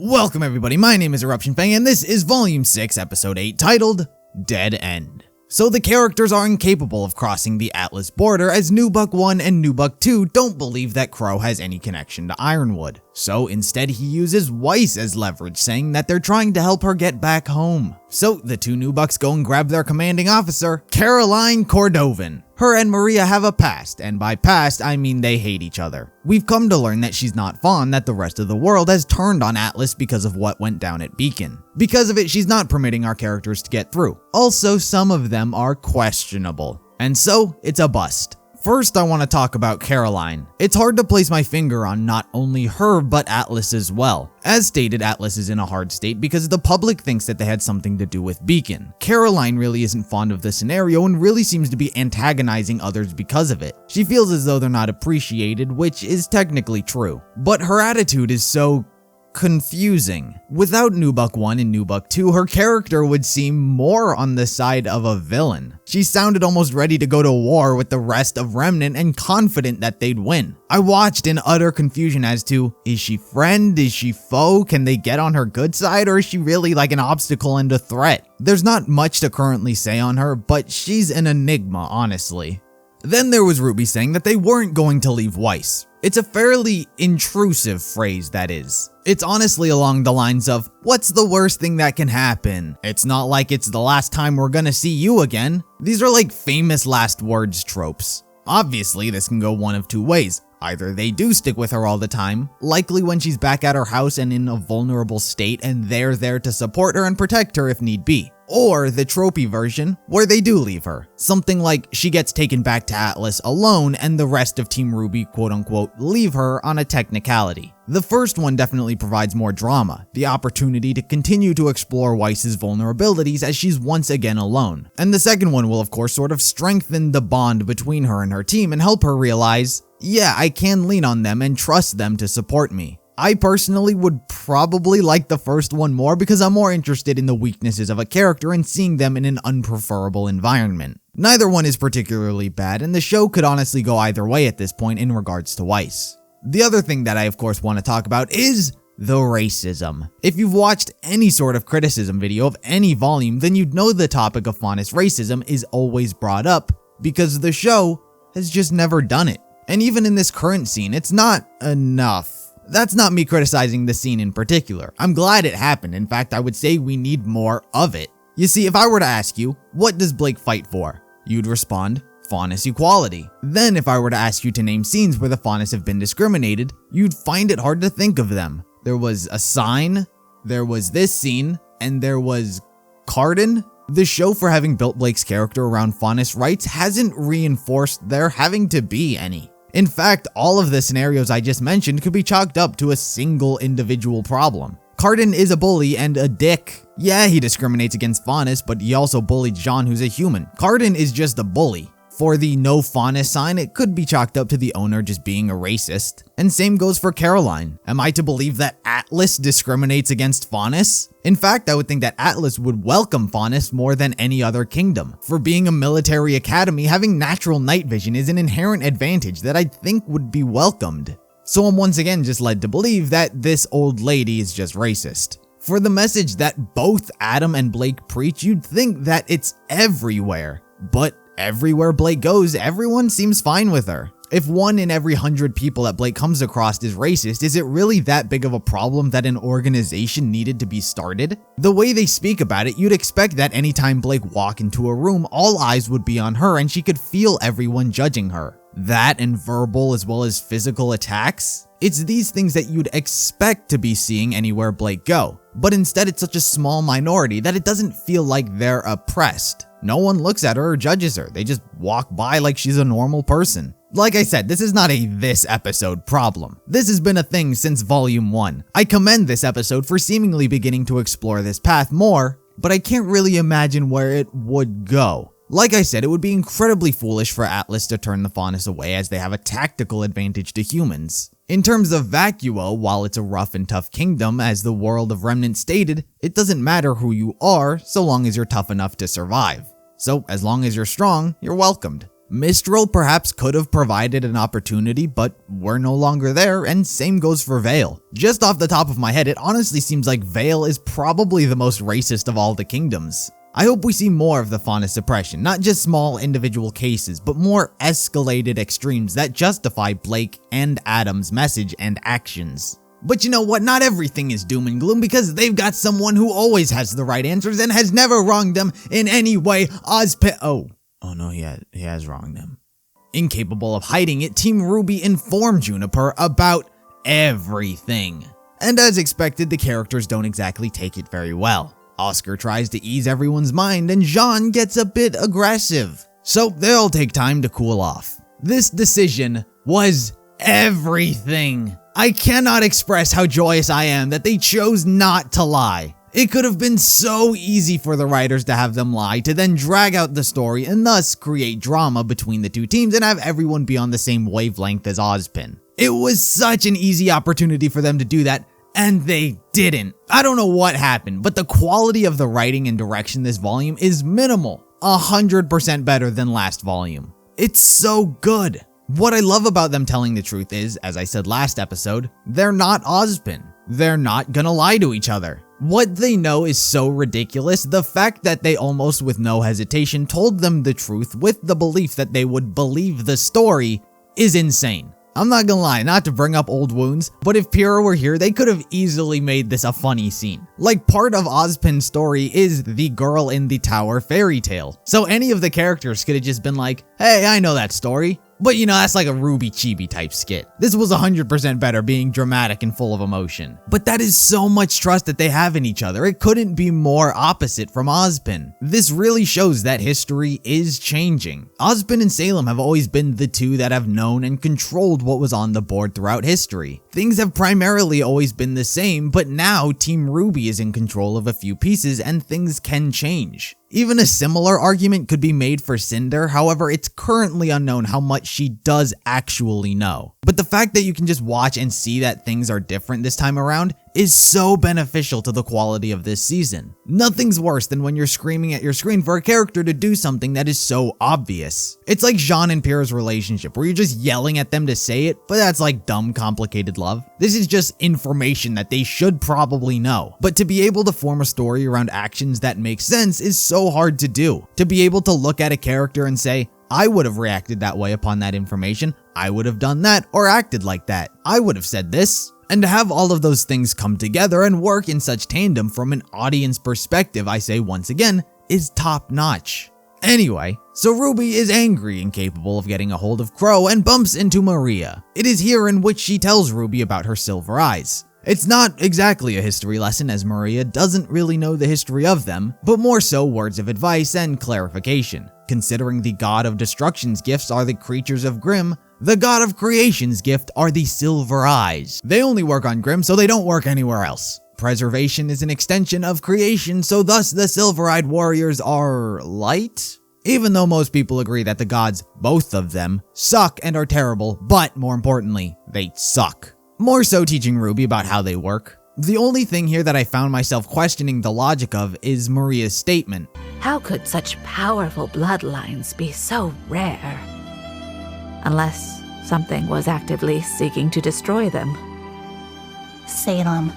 Welcome everybody, my name is EruptionFang and this is Volume 6, Episode 8, titled Dead End. So the characters are incapable of crossing the Atlas border as Newbuck 1 and Newbuck 2 don't believe that Crow has any connection to Ironwood. So instead he uses Weiss as leverage, saying that they're trying to help her get back home. So the two Newbucks go and grab their commanding officer, Caroline Cordovan. Her and Maria have a past, and by past, I mean they hate each other. We've come to learn that she's not fond that the rest of the world has turned on Atlas because of what went down at Beacon. Because of it, she's not permitting our characters to get through. Also, some of them are questionable. And so, it's a bust. First, I want to talk about Caroline. It's hard to place my finger on not only her, but Atlas as well. As stated, Atlas is in a hard state because the public thinks that they had something to do with Beacon. Caroline really isn't fond of the scenario and really seems to be antagonizing others because of it. She feels as though they're not appreciated, which is technically true. But her attitude is so confusing. Without Newbuck 1 and Newbuck 2, her character would seem more on the side of a villain. She sounded almost ready to go to war with the rest of Remnant and confident that they'd win. I watched in utter confusion as to, is she friend, is she foe, can they get on her good side, or is she really like an obstacle and a threat? There's not much to currently say on her, but she's an enigma, honestly. Then there was RWBY saying that they weren't going to leave Weiss. It's a fairly intrusive phrase, that is. It's honestly along the lines of, what's the worst thing that can happen? It's not like it's the last time we're gonna see you again. These are like famous last words tropes. Obviously, this can go one of two ways. Either they do stick with her all the time, likely when she's back at her house and in a vulnerable state, and they're there to support her and protect her if need be. Or the tropey version, where they do leave her. Something like she gets taken back to Atlas alone and the rest of Team RWBY quote-unquote leave her on a technicality. The first one definitely provides more drama, the opportunity to continue to explore Weiss's vulnerabilities as she's once again alone. And the second one will of course sort of strengthen the bond between her and her team and help her realize, yeah, I can lean on them and trust them to support me. I personally would probably like the first one more because I'm more interested in the weaknesses of a character and seeing them in an unpreferable environment. Neither one is particularly bad, and the show could honestly go either way at this point in regards to Weiss. The other thing that I of course want to talk about is the racism. If you've watched any sort of criticism video of any volume, then you'd know the topic of Faunus racism is always brought up because the show has just never done it. And even in this current scene, it's not enough. That's not me criticizing the scene in particular. I'm glad it happened. In fact, I would say we need more of it. You see, if I were to ask you, what does Blake fight for? You'd respond, Faunus equality. Then if I were to ask you to name scenes where the Faunus have been discriminated, you'd find it hard to think of them. There was a sign, there was this scene, and there was Cardin. The show, for having built Blake's character around Faunus rights, hasn't reinforced there having to be any. In fact, all of the scenarios I just mentioned could be chalked up to a single individual problem. Cardin is a bully and a dick. Yeah, he discriminates against Faunus, but he also bullied Jean, who's a human. Cardin is just a bully. For the no Faunus sign, it could be chalked up to the owner just being a racist. And same goes for Caroline. Am I to believe that Atlas discriminates against Faunus? In fact, I would think that Atlas would welcome Faunus more than any other kingdom. For being a military academy, having natural night vision is an inherent advantage that I think would be welcomed. So I'm once again just led to believe that this old lady is just racist. For the message that both Adam and Blake preach, you'd think that it's everywhere. But everywhere Blake goes, everyone seems fine with her. If 1 in every 100 people that Blake comes across is racist, is it really that big of a problem that an organization needed to be started? The way they speak about it, you'd expect that anytime Blake walked into a room, all eyes would be on her and she could feel everyone judging her. That and verbal as well as physical attacks? It's these things that you'd expect to be seeing anywhere Blake go. But instead it's such a small minority that it doesn't feel like they're oppressed. No one looks at her or judges her, they just walk by like she's a normal person. Like I said, this is not a this episode problem. This has been a thing since Volume 1. I commend this episode for seemingly beginning to explore this path more, but I can't really imagine where it would go. Like I said, it would be incredibly foolish for Atlas to turn the Faunus away as they have a tactical advantage to humans. In terms of Vacuo, while it's a rough and tough kingdom, as the world of Remnant stated, it doesn't matter who you are so long as you're tough enough to survive. So as long as you're strong, you're welcomed. Mistral perhaps could have provided an opportunity, but we're no longer there, and same goes for Vale. Just off the top of my head, it honestly seems like Vale is probably the most racist of all the kingdoms. I hope we see more of the fauna suppression, not just small individual cases, but more escalated extremes that justify Blake and Adam's message and actions. But you know what, not everything is doom and gloom, because they've got someone who always has the right answers and has never wronged them in any way. Oh no, he has wronged them. Incapable of hiding it, Team RWBY informed Juniper about everything. And as expected, the characters don't exactly take it very well. Oscar tries to ease everyone's mind, and Jean gets a bit aggressive. So they'll take time to cool off. This decision was everything. I cannot express how joyous I am that they chose not to lie. It could have been so easy for the writers to have them lie, to then drag out the story and thus create drama between the two teams and have everyone be on the same wavelength as Ozpin. It was such an easy opportunity for them to do that, and they didn't. I don't know what happened, but the quality of the writing and direction this volume is minimal. 100% better than last volume. It's so good. What I love about them telling the truth is, as I said last episode, they're not Ozpin. They're not gonna lie to each other. What they know is so ridiculous, the fact that they almost with no hesitation told them the truth with the belief that they would believe the story is insane. I'm not gonna lie, not to bring up old wounds, but if Pyrrha were here, they could have easily made this a funny scene. Like, part of Ozpin's story is the girl in the tower fairy tale. So any of the characters could have just been like, hey, I know that story. But you know, that's like a RWBY chibi type skit. This was 100% better, being dramatic and full of emotion. But that is so much trust that they have in each other. It couldn't be more opposite from Ozpin. This really shows that history is changing. Ozpin and Salem have always been the two that have known and controlled what was on the board throughout history. Things have primarily always been the same, but now Team RWBY is in control of a few pieces and things can change. Even a similar argument could be made for Cinder, however, it's currently unknown how much she does actually know. But the fact that you can just watch and see that things are different this time around is so beneficial to the quality of this season. Nothing's worse than when you're screaming at your screen for a character to do something that is so obvious. It's like Jean and Pyrrha's relationship, where you're just yelling at them to say it, but that's like dumb, complicated love. This is just information that they should probably know. But to be able to form a story around actions that make sense is so hard to do. To be able to look at a character and say, I would have reacted that way upon that information, I would have done that or acted like that, I would have said this. And to have all of those things come together and work in such tandem from an audience perspective, I say once again, is top notch. Anyway, so RWBY is angry and capable of getting a hold of Crow and bumps into Maria. It is here in which she tells RWBY about her silver eyes. It's not exactly a history lesson, as Maria doesn't really know the history of them, but more so words of advice and clarification. Considering the god of destruction's gifts are the creatures of Grimm, the god of creation's gift are the silver eyes. They only work on Grimm, so they don't work anywhere else. Preservation is an extension of creation, so thus the silver-eyed warriors are light? Even though most people agree that the gods, both of them, suck and are terrible, but more importantly, they suck. More so teaching RWBY about how they work. The only thing here that I found myself questioning the logic of is Maria's statement. How could such powerful bloodlines be so rare? Unless something was actively seeking to destroy them. Salem.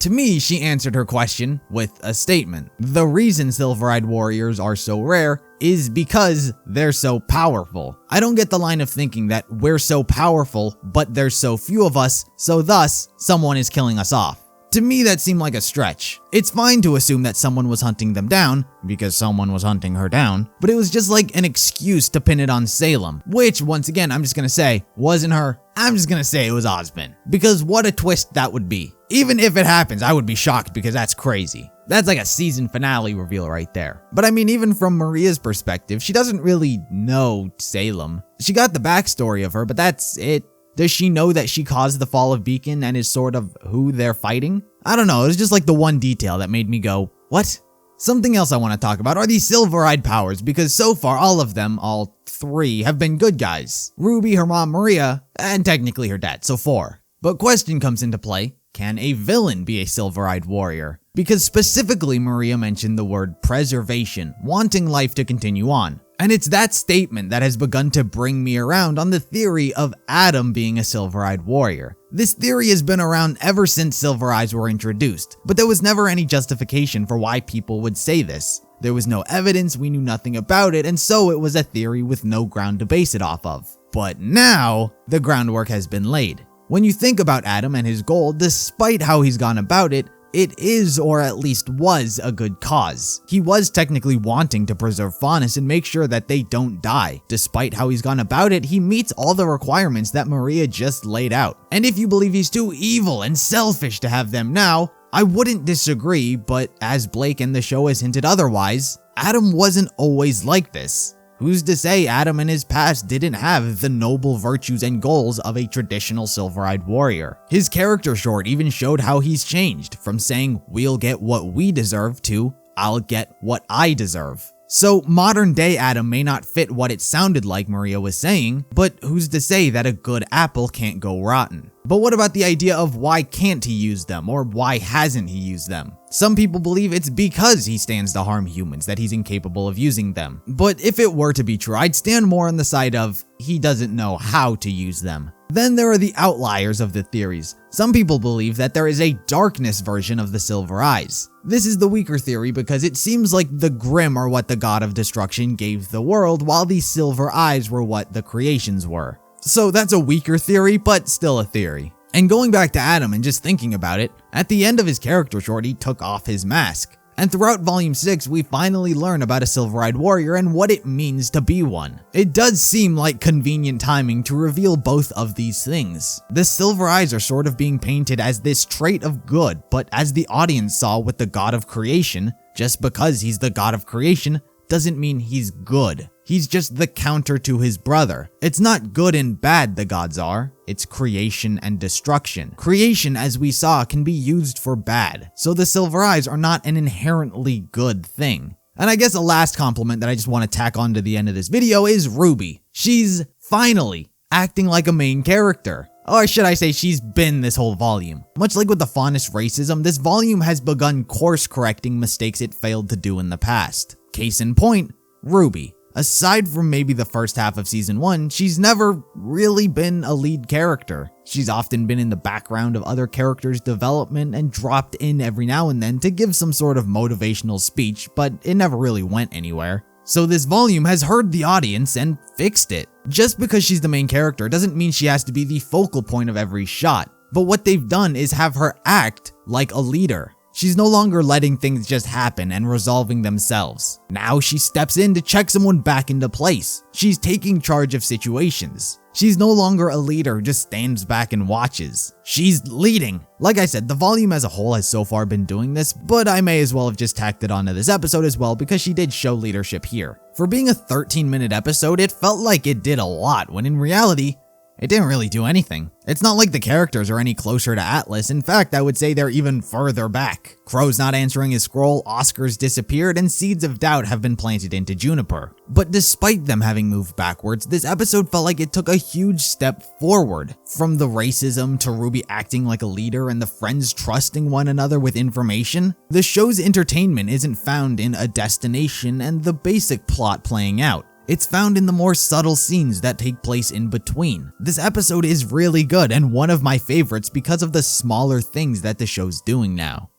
To me, she answered her question with a statement. The reason silver-eyed warriors are so rare is because they're so powerful. I don't get the line of thinking that we're so powerful, but there's so few of us, so thus, someone is killing us off. To me, that seemed like a stretch. It's fine to assume that someone was hunting them down, because someone was hunting her down, but it was just like an excuse to pin it on Salem, which, once again, I'm just gonna say, wasn't her. I'm just gonna say it was Ozpin, because what a twist that would be. Even if it happens, I would be shocked because that's crazy. That's like a season finale reveal right there. But I mean, even from Maria's perspective, she doesn't really know Salem. She got the backstory of her, but that's it. Does she know that she caused the fall of Beacon and is sort of who they're fighting? I don't know, it was just like the one detail that made me go, what? Something else I want to talk about are these silver-eyed powers, because so far all of them, all three, have been good guys. RWBY, her mom Maria, and technically her dad, so 4. But question comes into play, can a villain be a silver-eyed warrior? Because specifically Maria mentioned the word preservation, wanting life to continue on. And it's that statement that has begun to bring me around on the theory of Adam being a silver-eyed warrior. This theory has been around ever since Silver Eyes were introduced, but there was never any justification for why people would say this. There was no evidence, we knew nothing about it, and so it was a theory with no ground to base it off of. But now, the groundwork has been laid. When you think about Adam and his goal, despite how he's gone about it, it is, or at least was, a good cause. He was technically wanting to preserve Faunus and make sure that they don't die. Despite how he's gone about it, he meets all the requirements that Maria just laid out. And if you believe he's too evil and selfish to have them now, I wouldn't disagree, but as Blake and the show has hinted otherwise, Adam wasn't always like this. Who's to say Adam in his past didn't have the noble virtues and goals of a traditional silver-eyed warrior? His character short even showed how he's changed, from saying we'll get what we deserve to I'll get what I deserve. So modern day Adam may not fit what it sounded like Maria was saying, but who's to say that a good apple can't go rotten? But what about the idea of why can't he use them, or why hasn't he used them? Some people believe it's because he stands to harm humans that he's incapable of using them. But if it were to be true, I'd stand more on the side of he doesn't know how to use them. Then there are the outliers of the theories. Some people believe that there is a darkness version of the Silver Eyes. This is the weaker theory because it seems like the Grimm are what the god of destruction gave the world, while the Silver Eyes were what the creations were. So that's a weaker theory, but still a theory. And going back to Adam and just thinking about it, at the end of his character short, he took off his mask. And throughout Volume 6, we finally learn about a silver-eyed warrior and what it means to be one. It does seem like convenient timing to reveal both of these things. The silver eyes are sort of being painted as this trait of good, but as the audience saw with the god of creation, just because he's the god of creation doesn't mean he's good. He's just the counter to his brother. It's not good and bad the gods are, it's creation and destruction. Creation, as we saw, can be used for bad, so the silver eyes are not an inherently good thing. And I guess a last compliment that I just want to tack on to the end of this video is RWBY. She's finally acting like a main character. Or should I say she's been this whole volume. Much like with the Faunus racism, this volume has begun course-correcting mistakes it failed to do in the past. Case in point, RWBY. Aside from maybe the first half of Season 1, she's never really been a lead character. She's often been in the background of other characters' development and dropped in every now and then to give some sort of motivational speech, but it never really went anywhere. So this volume has heard the audience and fixed it. Just because she's the main character doesn't mean she has to be the focal point of every shot, but what they've done is have her act like a leader. She's no longer letting things just happen and resolving themselves. Now she steps in to check someone back into place. She's taking charge of situations. She's no longer a leader who just stands back and watches. She's leading. Like I said, the volume as a whole has so far been doing this, but I may as well have just tacked it onto this episode as well because she did show leadership here. For being a 13-minute episode, it felt like it did a lot, when in reality, it didn't really do anything. It's not like the characters are any closer to Atlas. In fact, I would say they're even further back. Crow's not answering his scroll, Oscar's disappeared, and seeds of doubt have been planted into Juniper. But despite them having moved backwards, this episode felt like it took a huge step forward. From the racism to RWBY acting like a leader and the friends trusting one another with information, the show's entertainment isn't found in a destination and the basic plot playing out. It's found in the more subtle scenes that take place in between. This episode is really good and one of my favorites because of the smaller things that the show's doing now.